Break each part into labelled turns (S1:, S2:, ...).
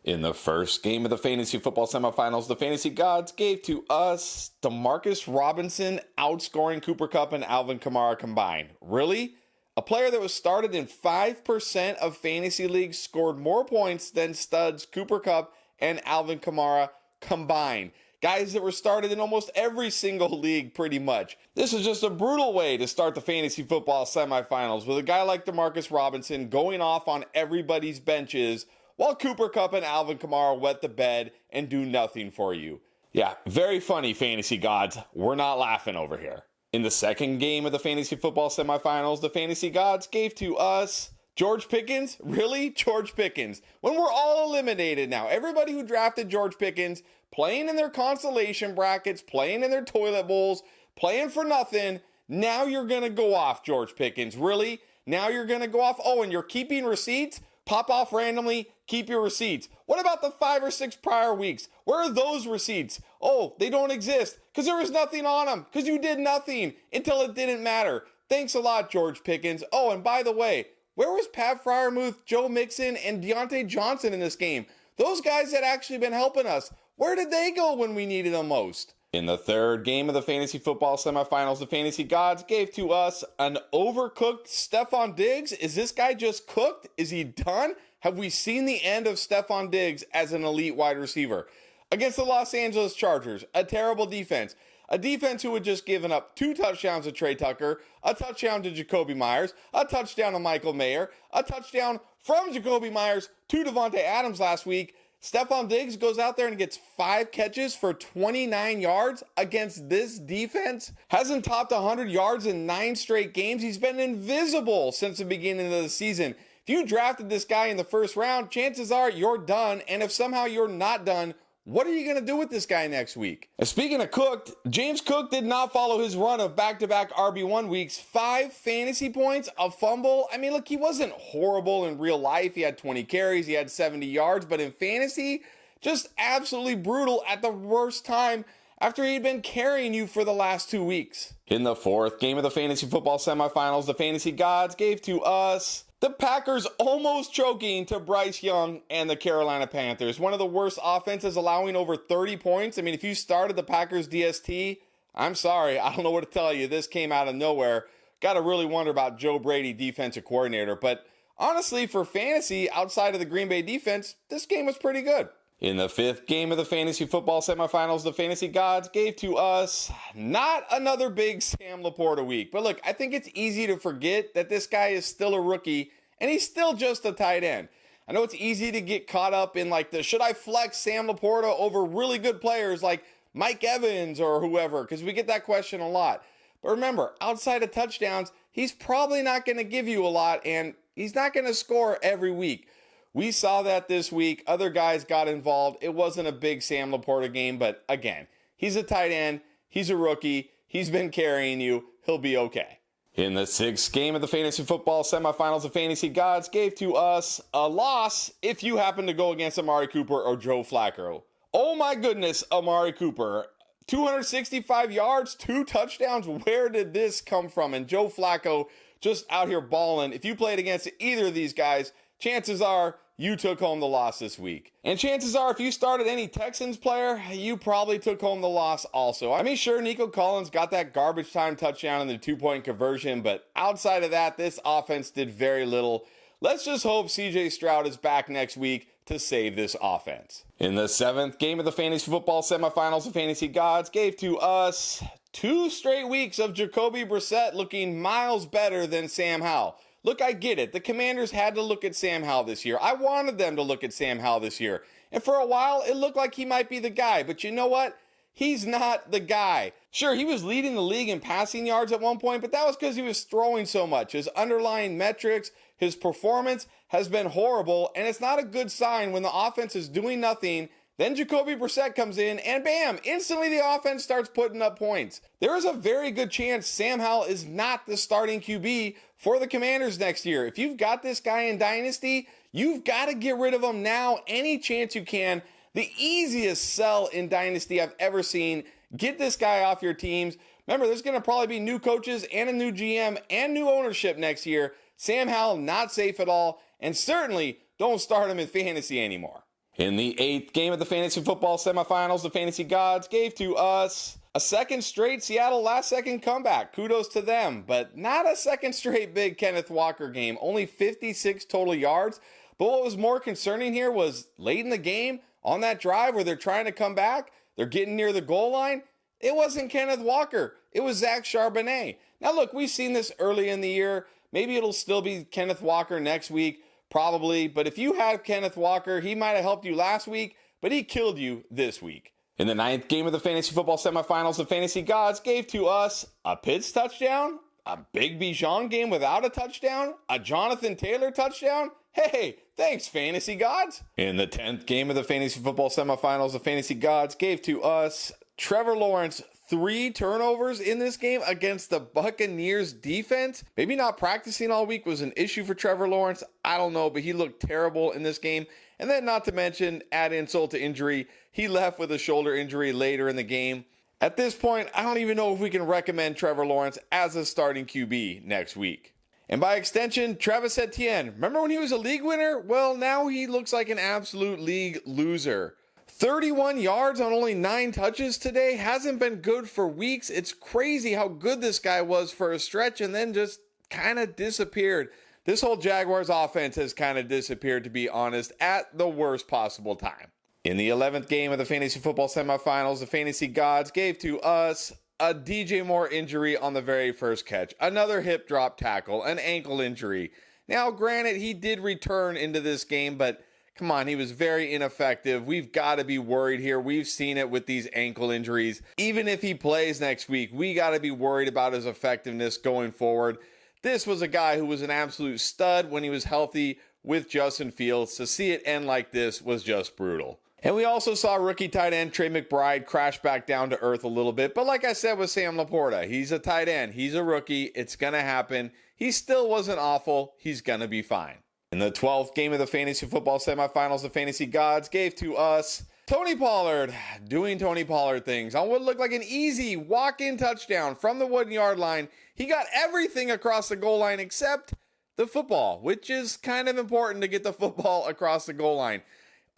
S1: In the first game of the fantasy football semifinals, the fantasy gods gave to us Demarcus Robinson outscoring Cooper Kupp and Alvin Kamara combined. Really? A player that was started in 5% of fantasy leagues scored more points than studs Cooper Kupp and Alvin Kamara combined. Guys that were started in almost every single league pretty much. This is just a brutal way to start the fantasy football semifinals with a guy like Demarcus Robinson going off on everybody's benches while Cooper Kupp and Alvin Kamara wet the bed and do nothing for you. Yeah, very funny, fantasy gods. We're not laughing over here. In the second game of the fantasy football semifinals, the fantasy gods gave to us George Pickens. Really? George Pickens. When we're all eliminated now, everybody who drafted George Pickens, playing in their consolation brackets, playing in their toilet bowls, playing for nothing, now you're going to go off, George Pickens. Really? Now you're going to go off? Oh, and you're keeping receipts? Pop off randomly, keep your receipts. What about the 5 or 6 prior weeks? Where are those receipts? Oh, they don't exist because there was nothing on them because you did nothing until it didn't matter. Thanks a lot, George Pickens. Oh, and by the way, where was Pat Freiermuth, Joe Mixon, and Deontay Johnson in this game? Those guys had actually been helping us. Where did they go when we needed them most? In the third game of the fantasy football semifinals, the fantasy gods gave to us an overcooked Stephon Diggs. Is this guy just cooked? Is he done? Have we seen the end of Stephon Diggs as an elite wide receiver? Against the Los Angeles Chargers, a terrible defense. A defense who had just given up 2 touchdowns to Trey Tucker, a touchdown to Jacoby Myers, a touchdown to Michael Mayer, a touchdown from Jacoby Myers to Devontae Adams last week. Stephon Diggs goes out there and gets 5 catches for 29 yards against this defense. Hasn't topped 100 yards in 9 straight games. He's been invisible since the beginning of the season. If you drafted this guy in the first round, chances are you're done. And if somehow you're not done, what are you going to do with this guy next week? And speaking of cooked, James Cook did not follow his run of back-to-back RB1 weeks. 5 fantasy points, a fumble. I mean, look, he wasn't horrible in real life. He had 20 carries, he had 70 yards, but in fantasy, just absolutely brutal at the worst time after he'd been carrying you for the last 2 weeks. In the fourth game of the fantasy football semifinals, the fantasy gods gave to us the Packers almost choking to Bryce Young and the Carolina Panthers. One of the worst offenses, allowing over 30 points. I mean, if you started the Packers DST, I'm sorry, I don't know what to tell you. This came out of nowhere. Got to really wonder about Joe Brady, defensive coordinator. But honestly, for fantasy, outside of the Green Bay defense, this game was pretty good. In the fifth game of the fantasy football semifinals, the fantasy gods gave to us not another big Sam Laporta week. But look, I think it's easy to forget that this guy is still a rookie and he's still just a tight end. I know it's easy to get caught up in like the should I flex Sam Laporta over really good players like Mike Evans or whoever, because we get that question a lot. But remember, outside of touchdowns, he's probably not going to give you a lot and he's not going to score every week. We saw that this week. Other guys got involved. It wasn't a big Sam Laporta game, but again, he's a tight end. He's a rookie. He's been carrying you. He'll be okay. In the sixth game of the fantasy football semifinals, the fantasy gods gave to us a loss if you happen to go against Amari Cooper or Joe Flacco. Oh my goodness, Amari Cooper. 265 yards, 2 touchdowns. Where did this come from? And Joe Flacco just out here balling. If you played against either of these guys, chances are you took home the loss this week. And chances are if you started any Texans player, you probably took home the loss also. I mean, sure, Nico Collins got that garbage time touchdown in the 2-point conversion, but outside of that, this offense did very little. Let's just hope CJ Stroud is back next week to save this offense. In the seventh game of the fantasy football semifinals, the fantasy gods gave to us 2 straight weeks of Jacoby Brissett looking miles better than Sam Howell. Look, I get it. The Commanders had to look at Sam Howell this year. I wanted them to look at Sam Howell this year. And for a while, it looked like he might be the guy. But you know what? He's not the guy. Sure, he was leading the league in passing yards at one point, but that was because he was throwing so much. His underlying metrics, his performance has been horrible, and it's not a good sign when the offense is doing nothing. Then Jacoby Brissett comes in, and bam, instantly the offense starts putting up points. There is a very good chance Sam Howell is not the starting QB for the Commanders next year. If you've got this guy in Dynasty, you've got to get rid of him now any chance you can. The easiest sell in Dynasty I've ever seen. Get this guy off your teams. Remember, there's going to probably be new coaches and a new GM and new ownership next year. Sam Howell, not safe at all, and certainly don't start him in fantasy anymore. In the 8th game of the fantasy football semifinals, the fantasy gods gave to us a second straight Seattle last-second comeback. Kudos to them, but not a second straight big Kenneth Walker game. Only 56 total yards. But what was more concerning here was late in the game, on that drive where they're trying to come back, they're getting near the goal line. It wasn't Kenneth Walker. It was Zach Charbonnet. Now, look, we've seen this early in the year. Maybe it'll still be Kenneth Walker next week, probably. But if you have Kenneth Walker, he might have helped you last week, but he killed you this week. In the 9th game of the fantasy football semifinals, the fantasy gods gave to us a Pitts touchdown, a Big Bijan game without a touchdown, a Jonathan Taylor touchdown. Hey, thanks, fantasy gods. In the 10th game of the fantasy football semifinals, the fantasy gods gave to us Trevor Lawrence 3 turnovers in this game against the Buccaneers defense. Maybe not practicing all week was an issue for Trevor Lawrence. I don't know, but he looked terrible in this game. And then not to mention, add insult to injury, he left with a shoulder injury later in the game. At this point, I don't even know if we can recommend Trevor Lawrence as a starting QB next week. And by extension, Travis Etienne. Remember when he was a league winner? Well, now he looks like an absolute league loser. 31 yards on only 9 touches today hasn't been good for weeks. It's crazy how good this guy was for a stretch and then just kind of disappeared. This whole Jaguars offense has kind of disappeared, to be honest, at the worst possible time. In the 11th game of the fantasy football semifinals, the fantasy gods gave to us a DJ Moore injury on the very first catch, another hip drop tackle, an ankle injury. Now, granted, he did return into this game, but come on, he was very ineffective. We've got to be worried here. We've seen it with these ankle injuries. Even if he plays next week, we got to be worried about his effectiveness going forward. This was a guy who was an absolute stud when he was healthy with Justin Fields. To see it end like this was just brutal. And we also saw rookie tight end Trey McBride crash back down to earth a little bit. But like I said with Sam Laporta, he's a tight end. He's a rookie. It's going to happen. He still wasn't awful. He's going to be fine. In the 12th game of the fantasy football semifinals, the fantasy gods gave to us Tony Pollard doing Tony Pollard things on what looked like an easy walk-in touchdown from the 1-yard line. He got everything across the goal line except the football, which is kind of important to get the football across the goal line.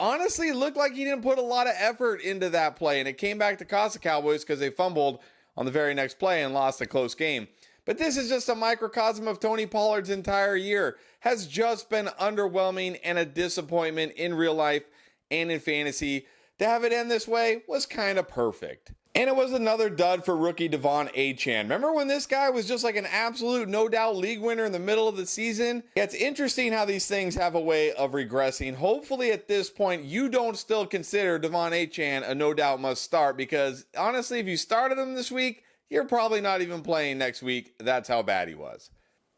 S1: Honestly, it looked like he didn't put a lot of effort into that play, and it came back to cost the Cowboys because they fumbled on the very next play and lost a close game. But this is just a microcosm of Tony Pollard's entire year. Has just been underwhelming and a disappointment in real life and in fantasy. To have it end this way was kind of perfect. And it was another dud for rookie Devon Achane. Remember when this guy was just like an absolute no-doubt league winner in the middle of the season? Yeah, it's interesting how these things have a way of regressing. Hopefully at this point, you don't still consider Devon Achane a no-doubt must start, because honestly, if you started him this week, you're probably not even playing next week. That's how bad he was.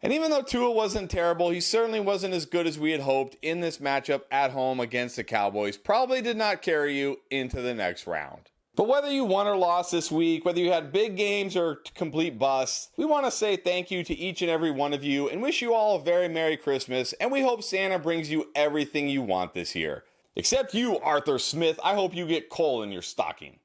S1: And even though Tua wasn't terrible, he certainly wasn't as good as we had hoped in this matchup at home against the Cowboys. Probably did not carry you into the next round. But whether you won or lost this week, whether you had big games or complete busts, we want to say thank you to each and every one of you and wish you all a very Merry Christmas, and we hope Santa brings you everything you want this year. Except you, Arthur Smith. I hope you get coal in your stocking.